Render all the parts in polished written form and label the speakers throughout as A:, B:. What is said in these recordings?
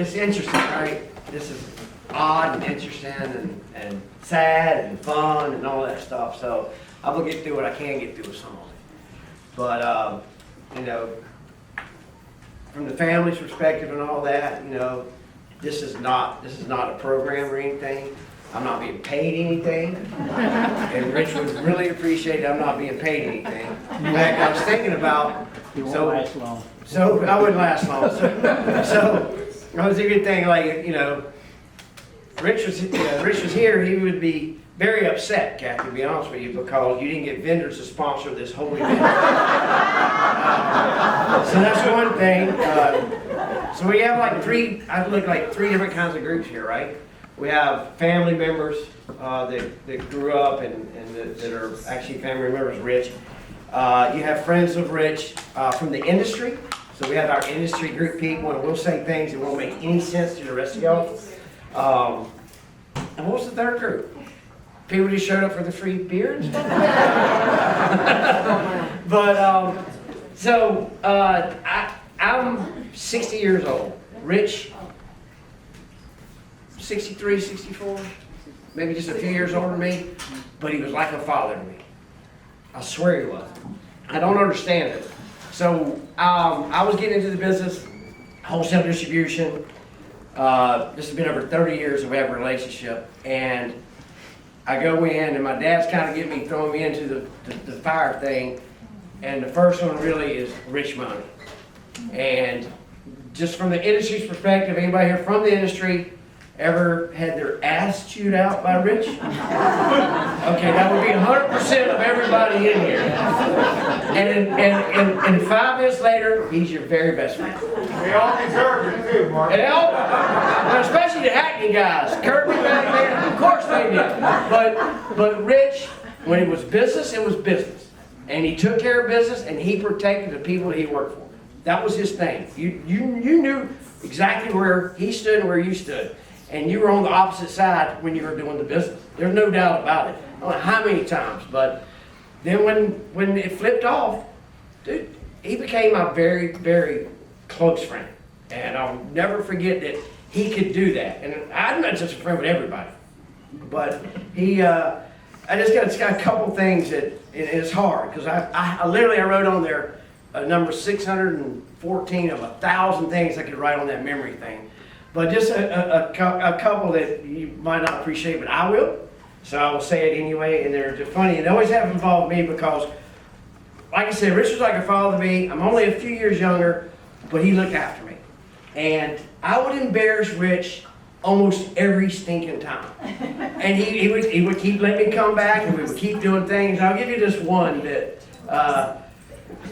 A: It's interesting, right? This is odd and interesting and sad and fun and all that stuff. So I'm gonna get through what I can get through with some of it. But you know, from the family's perspective and all that, you know, this is not a program or anything. I'm not being paid anything, and Rich would really appreciate I'm not being paid anything. In fact, I was thinking about
B: You won't last long.
A: So I wouldn't last long. So I was a good thing, like, you know, Rich was here, he would be very upset, Kathy, to be honest with you, because you didn't get vendors to sponsor this whole event. So that's one thing. So we have like three different kinds of groups here, right? We have family members that grew up and that are actually family members of Rich. You have friends of Rich from the industry. So we have our industry group people, and we'll say things that won't make any sense to the rest of y'all. And what was the third group? People who showed up for the free beer and stuff? But, so I'm 60 years old. Rich, 63, 64, maybe just a few years older than me, but he was like a father to me. I swear he was. I don't understand it. So I was getting into the business, wholesale distribution. This has been over 30 years that we have a relationship, and I go in, and my dad's kind of getting me, throwing me into the fire thing, and the first one really is rich money. And just from the industry's perspective, anybody here from the industry ever had their ass chewed out by Rich? Okay, that would be 100% of everybody in here. And 5 minutes later, he's your very best friend.
C: We all deserve it too, Mark.
A: And especially the acting guys. Kirby back there, of course they did. But Rich, when it was business, it was business. And he took care of business, and he protected the people that he worked for. That was his thing. You knew exactly where he stood and where you stood. And you were on the opposite side when you were doing the business. There's no doubt about it. I don't know how many times, but then when it flipped off, dude, he became my very, very close friend. And I'll never forget that he could do that. And I'm not just a friend with everybody, but I just got a couple things that it's hard, because I literally wrote on there number 614 of 1,000 things I could write on that memory thing. But just a couple that you might not appreciate, but I will. So I will say it anyway, and they're just funny. And they always have involved me because, like I said, Rich was like a father to me. I'm only a few years younger, but he looked after me. And I would embarrass Rich almost every stinking time. And he would keep letting me come back, and we would keep doing things. I'll give you this one that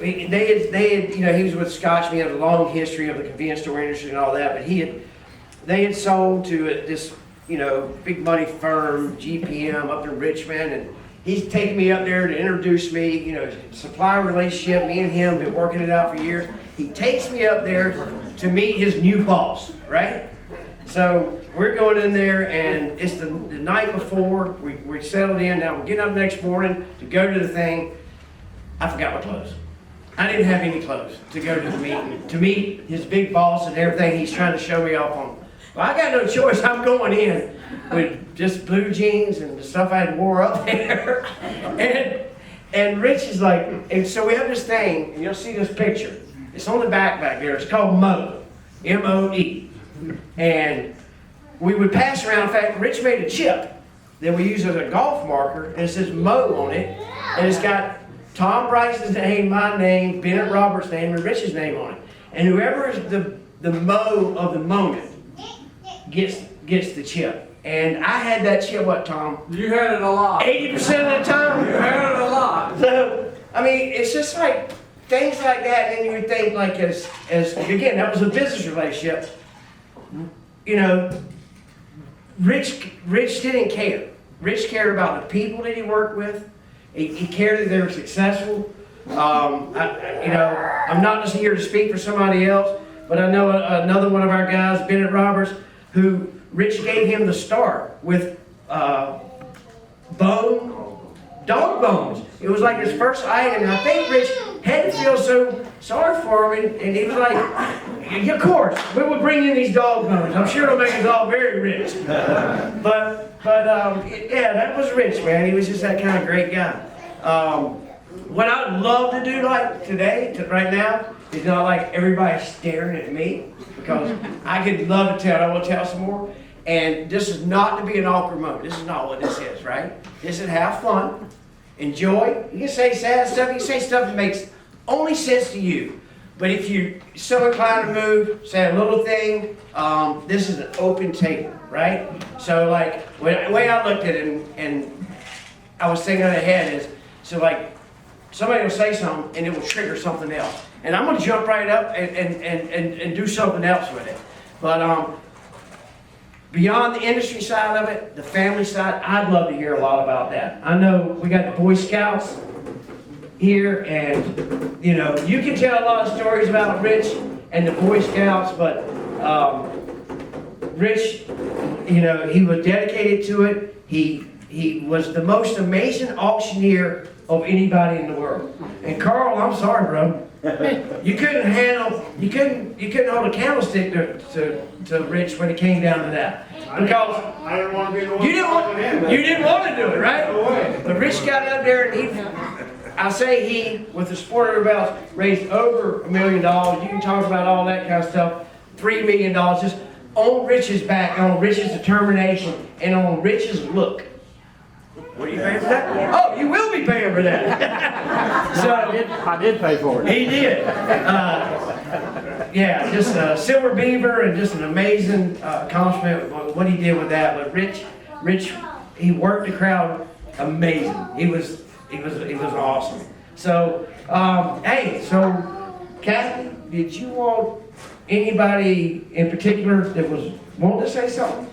A: they had, you know, he was with Scotch. He had a long history of the convenience store industry and all that, but they had sold to this, you know, big money firm, GPM, up in Richmond, and he's taking me up there to introduce me, you know, supplier relationship. Me and him been working it out for years. He takes me up there to meet his new boss, right? So we're going in there, and it's the night before we settled in. Now we're getting up the next morning to go to the thing. I forgot my clothes. I didn't have any clothes to go to the meeting, to meet his big boss and everything he's trying to show me off on. Well, I got no choice. I'm going in with just blue jeans and the stuff I had wore up there. And Rich is like, and so we have this thing, and you'll see this picture. It's on the back there. It's called Moe, M-O-E. And we would pass around. In fact, Rich made a chip that we use as a golf marker, and it says Moe on it, and it's got Tom Bryce's name, my name, Bennett Roberts' name, and Rich's name on it. And whoever is the Moe of the moment gets the chip. And I had that chip, what, Tom?
C: You had it a lot.
A: 80% of the time?
C: You had it a lot.
A: So, I mean, it's just like things like that, and then you would think, like, as again, that was a business relationship. You know, Rich didn't care. Rich cared about the people that he worked with. He cared that they were successful. You know, I'm not just here to speak for somebody else, but I know another one of our guys, Bennett Roberts, who Rich gave him the start with dog bones. It was like his first item, and I think Rich had to feel so sorry for him, and he was like, "Yeah, of course, we would bring in these dog bones. I'm sure it'll make us all very rich." Yeah, that was Rich, man. He was just that kind of great guy. What I'd love to do like today, right now, is not like everybody staring at me, because I could love to tell. I want to tell some more. And this is not to be an awkward moment. This is not what this is, right? This is have fun, enjoy. You can say sad stuff. You can say stuff that makes only sense to you. But if you're so inclined to move, say a little thing, this is an open table, right? So like, the way I looked at it, and I was thinking ahead is, so like, somebody will say something and it will trigger something else. And I'm gonna jump right up and do something else with it. But beyond the industry side of it, the family side, I'd love to hear a lot about that. I know we got the Boy Scouts here, and you know, you can tell a lot of stories about Rich and the Boy Scouts, but Rich, you know, he was dedicated to it. He was the most amazing auctioneer of anybody in the world. And Carl, I'm sorry, bro. You couldn't hold a candlestick to Rich when it came down to that. Because
C: I didn't want to be the one.
A: you didn't want to do it, right?
C: No way.
A: But Rich got up there, and I say he, with the sport of belts, raised over $1 million. You can talk about all that kind of stuff. $3 million, just on Rich's back, on Rich's determination, and on Rich's look. What are you paying for that? Oh, you will be paying for that. So
B: I did pay for it.
A: he did. Yeah, just a silver beaver, and just an amazing accomplishment what he did with that. But Rich, he worked the crowd amazing. He was awesome. So hey, so Kathy, did you want anybody in particular that was wanting to say something?